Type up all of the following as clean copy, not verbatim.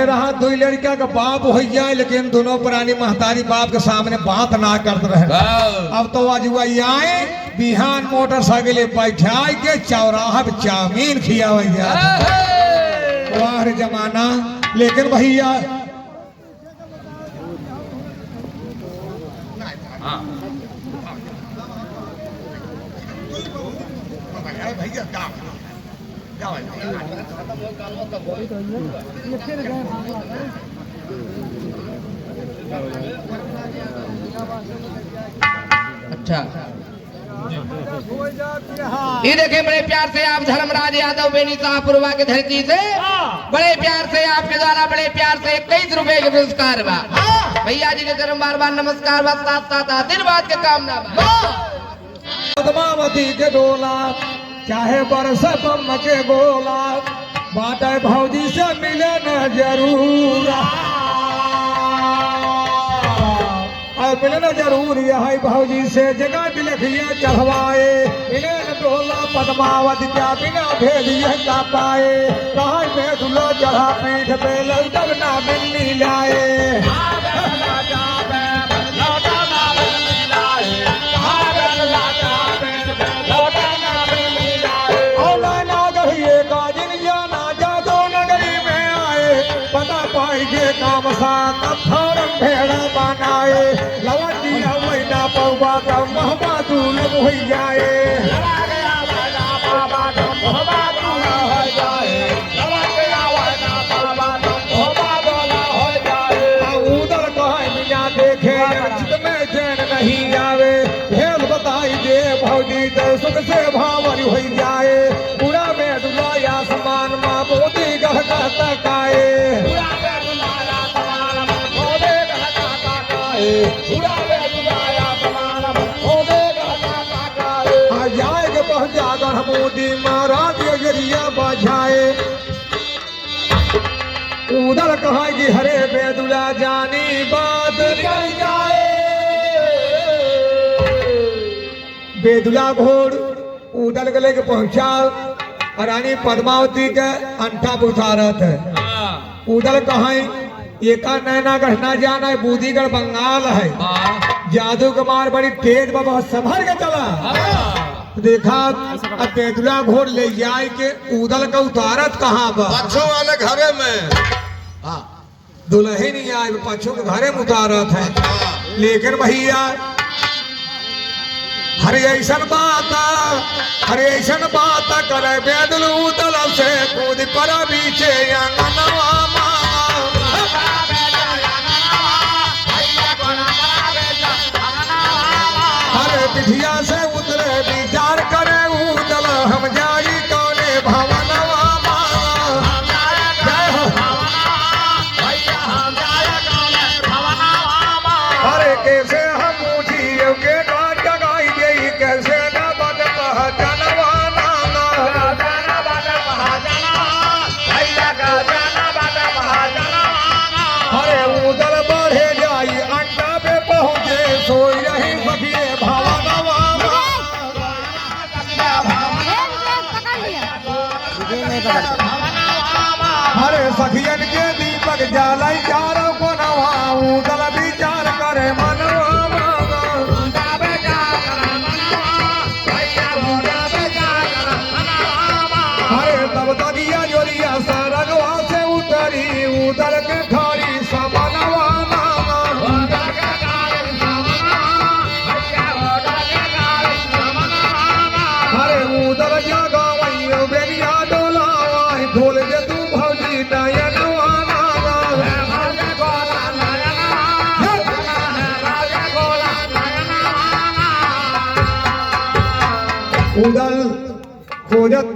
पहले रहा दो लड़का का बाप हो जाए, लेकिन दोनों पुरानी महतारी बाप के सामने बात ना करते रहे। अब तो आज आए बिहान मोटरसाइकिल बैठा के चौराहा पे चाउमीन खिया वाह जमाना। लेकिन भैया अच्छा ये देखे बड़े प्यार से आप धर्मराज यादव बेनी शाहपुरवा के धरती से बड़े प्यार से आपके द्वारा बड़े प्यार से 21 रुपए के पुरस्कार बा। भैया जी के चरण बार बार नमस्कार बा, साथ साथ आशीर्वाद के कामना बा। पद्मावती के डोला चाहे बरस बम के गोला, बाटे भौजी से मिले न जरूर, मिले न जरूर यह भौजी से जगह दिलखिया चढ़वाए, मिले न डोला पद्मावती क्या बिना भेजिए का पाए, कहा में धुलो चढ़ा पीठ पे लौटक ना मिलनी लाए। काम साथ फौरन भेड़ा बनाए, लवटी अवैना पौवा का महबा दूल्हा हो जाए। उधर कहे मियाँ देखे चित में चैन नहीं आवे, भेल बताई दे भौजी तो सुख से भावरी हो जाए। पूरा में दुलाया समान माँ मोदी गह तकाए, जाएगा पहुंचाकर मोदी महाराज जरिया बजाए। उधर कहा कि हरे बेदुला जानी बात निकल जाए, बेदुला घोड़ उधर के लेके पहुंचा, रानी पद्मावती के अंठा बुझारत है। उधर कहा ये का नैना गढ़ना जाना है, बूदीगढ़ बंगाल है, जादू कुमार बड़ी तेज बाबा संभल के चला। देखा अब बेदुला घोड़ ले जाए के उदल का उतारत कहाँ बा, पक्षों वाले घरे में दुल्हे नहीं आए, पक्षों के घरे में उतारत है। लेकिन भैया हरे ऐसन बात करे बेदुल उदल से कूद पर बीचे अंगनवा पिठिया से उतरे विचार करे उदल, हम जाई कौने भवनवा अरे कैसे हम पूछिए के जगाई दे, कैसे न बन पहचानवा अरे उदल बढ़े जाई अंडा पे पहुंचे, सोई रही सखिए हरे सखियन के दीपक जालाई चारों को नवा, उदल विचार करे मनवा हरे तब तगिया जोरिया सरगवा से उतरी, उदल के थारी समनवा हरे उदल जगावई बेरिया डोला खोल दे तू भौजी नयनवा उदल खोजत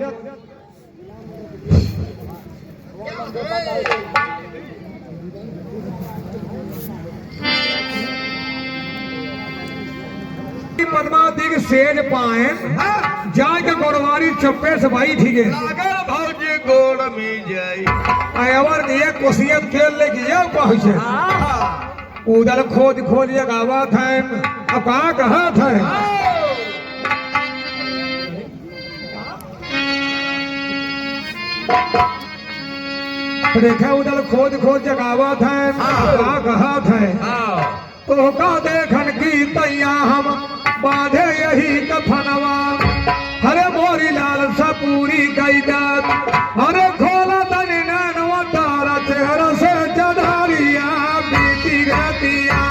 पद्मावती के सेज पाए जाके गोरवारी चप्पे से भाई ठीक है भौजी गोड़ में जाई अवर ये कोसियत खेल ले गया पहुंचे उधर खोज खोज जगावा था अब कहाँ था देखे उधर खोद खोद जगावत है का कहत है तो का देखन की तैया हम बांधे यही कफनवा हरे मोरी लाल सा पूरी गई दात हरे खोला तनी नैनवा तारा चेहरा से जदारिया बीती रहतिया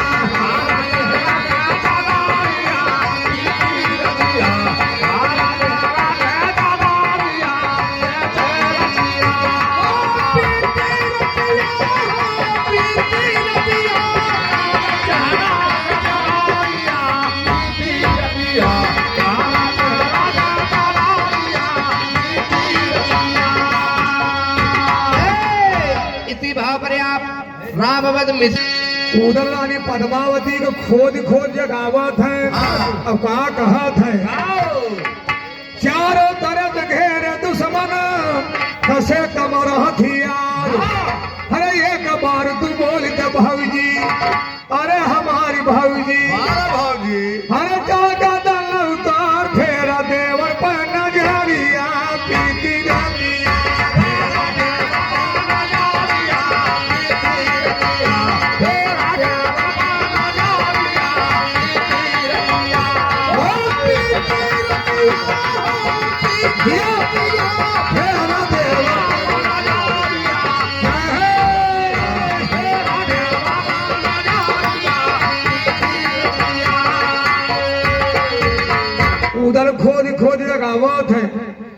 इसी भाव पर आप रामवद मिश्र उधर रानी पद्मावती को खोद खोद जगावत है अब का कहत है चारों तरफ घेरे दुश्मन कसे कमर हथियार अरे एक बार तू बोल के भौजी अरे हमारी भौजी भाजी अरे जागा दल उतार फेरा देवर पर नजरिया पीती रहतिया उधर खोद खोद लगावत है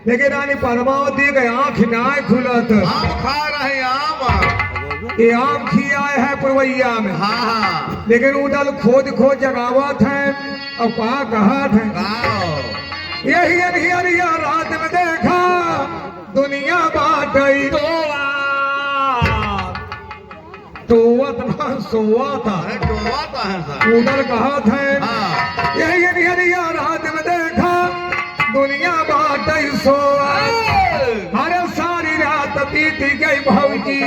लेकिन रानी पद्मावती के आंख नाय खुलत आम खा रहे आम ये आम खियाए है पुरवैया में हाँ लेकिन उधर खोद खोद जगावत है और का कहत है यही अनहियरिया रात में देखा दुनिया बाटई तोवत ना सोवाता अरे डोबाता है सर उधर कहत है हाँ यही अनहियरिया रात में देखा दुनिया बाटई सोवा अरे सारी रात बीती गई भौजी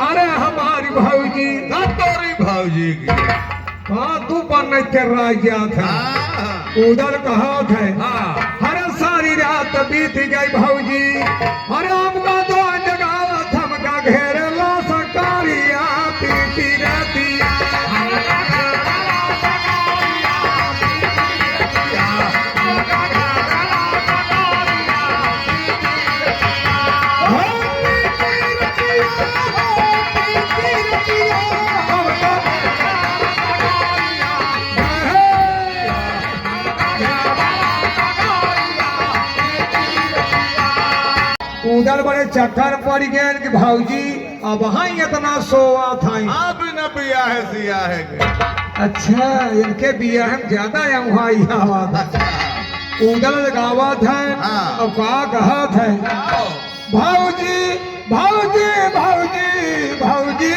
अरे हमारी भौजी तोरी भाजी की हाँ तू बन कर राजा था हाँ उधर कहत है हाँ हर सारी रात बीत गई भौजी हर हमका तो जगावा थमका घेरे ला सकारिया पीती रहतिया उधर बड़े चक्कर पड़ गए कि भौजी अब वहाँ इतना सोवा था आप न पिया है सिया है के अच्छा इनके बिया हम ज्यादा है वहाँ यहाँ था उधर गावत है हाँ। अब का कहत है भौजी भौजी भौजी भौजी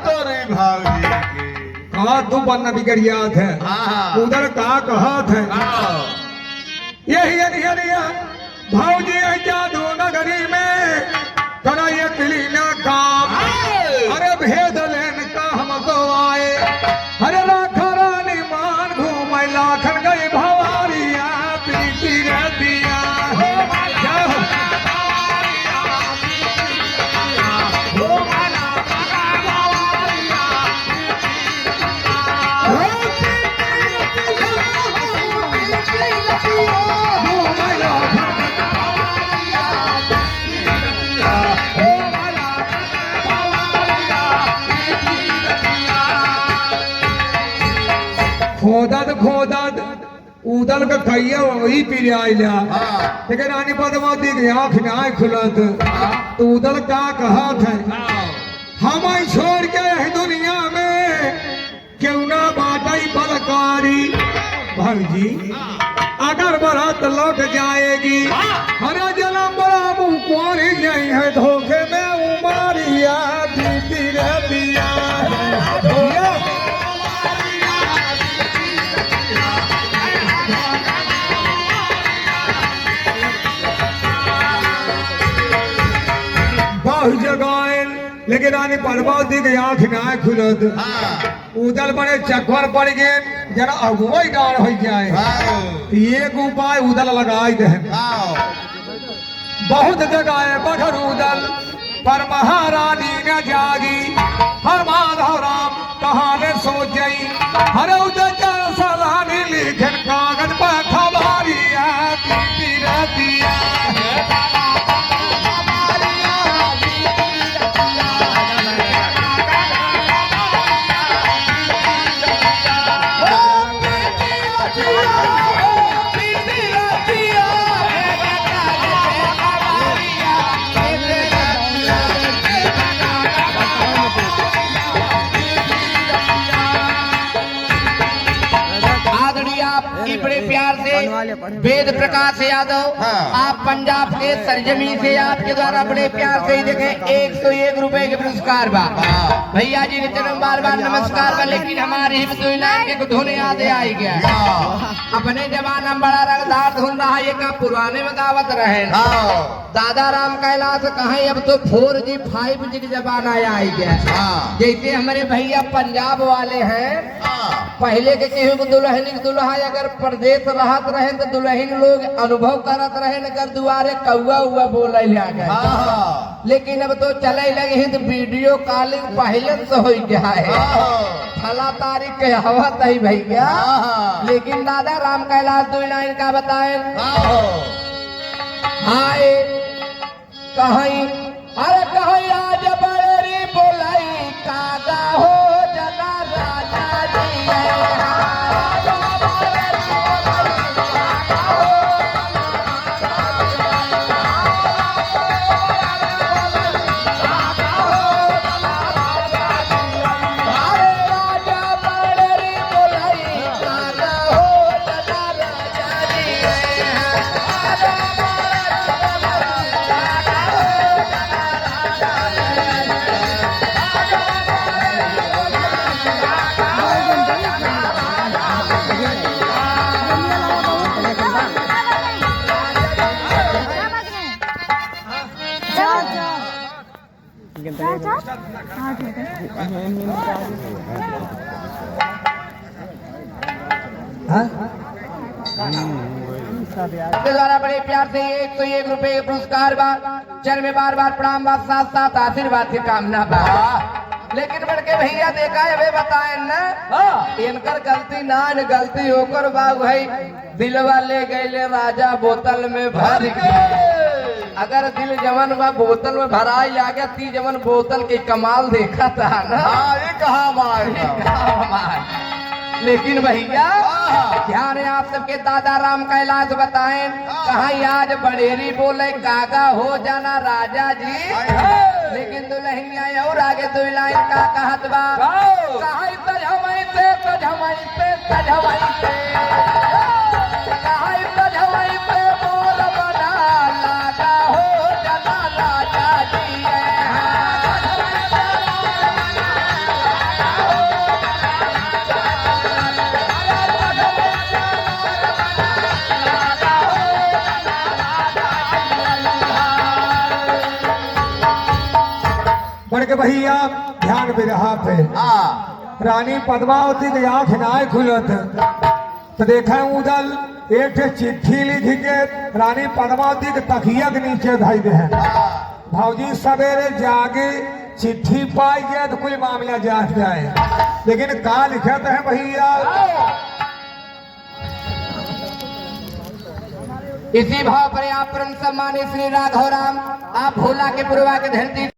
तोरी भाजी की का तू बनना बिगड़ियात है हाँ उधर का कहत है हाँ यही अनहरिया भौजी है जादू नगरी में करा ये क्लीना काम अरे भेद लेन का हमको आए अरे लाखा रानी मान घूम लाखन गई भवारिया पीती रहतिया खोदत खोदत उदल का कैया वही पी आइला हाँ लेकिन रानी पद्मावती की आंख ना खुलत तो उदल का कहत है हम छोड़ के है दुनिया में क्यों ना बाटई बलकारी भौजी अगर बरात लौट जाएगी हरा जन्म बड़ा मुंह कौन नहीं है धोखे में उमारिया बीती रहतिया बहु जगाएन लेकिन रानी पद्मावती की आंख ना खुलत हाँ उदल बड़े चक्कर पड़ गए जरा अगुवाई डाल हो जाए हाँ एक उपाय उदल लगाई दे हाँ बहुत जगह है बखर उदल पर महारानी न जागी हर माधव राम कहानी सोच गई हर उदर सलानी लिखन कागज पर खबारिया दिया बड़े प्यार से वेद प्रकाश यादव आप पंजाब के सरजमी से आपके द्वारा बड़े प्यार से देखे 101 रुपए के पुरस्कार बा भैया जी के चरण बार बार नमस्कार बा लेकिन हमारी के धुन याद आई गया अपने जमाना में बड़ा रंगदार धुन रहा ये का पुराने में दावत रहे दादा राम कैलाश कहे अब तो 4G 5G की जमाना आई गया जैसे हमारे भैया पंजाब वाले हैं पहले के केहू को दुल्हन दुल्हा अगर प्रदेश रहत रहे तो दुल्हन लोग अनुभव करत रहे अगर दुआरे कौआ उआ बोले गए लेकिन अब तो चले लगे तो वीडियो कॉलिंग पहले से हो गया है फला तारीख के हवा तही भैया लेकिन दादा राम कैलाश दुल्हन का बताए हाय कहीं अरे कहीं आज बड़ेरी बोलाई कागा हो जना राजा जी आपके द्वारा बड़े प्यार से 101 रुपए के पुरस्कार बा चर में बार बार प्रणाम बा साथ साथ आशीर्वाद की कामना बा लेकिन बड़के भैया देखा है वे बताए न इनकर गलती ना गलती होकर बा भाई दिलवा ले गए राजा बोतल में भर अगर दिल जवन बा बोतल में भराई आ गया ती जवन बोतल के कमाल देखा था ना ये कहा लेकिन भैया ध्यान है आप सबके दादा राम कैलाश बताएं कहाँ आज बड़ेरी बोले कागा हो जाना राजा जी लेकिन दुल्हनिया और आगे दो लाइन का कहत बा कहाँ सजवई से सजवई से सजवई से कहाँ सजवई से मोर बना लागा हो जाना राजा जी बड़के भैया ध्यान भी रहा पे रानी पद्मावती के आंख नाय खुलत तो देखा उदल एक चिट्ठी लिख के रानी पद्मावती के तकिया के नीचे धाई दे भौजी सवेरे जागे चिट्ठी पाई गया तो कोई मामला जांच जाए लेकिन का लिखत है भैया इसी भाव पर आप परम सम्मानित श्री राघव राम आप भोला के पुरवा के धरती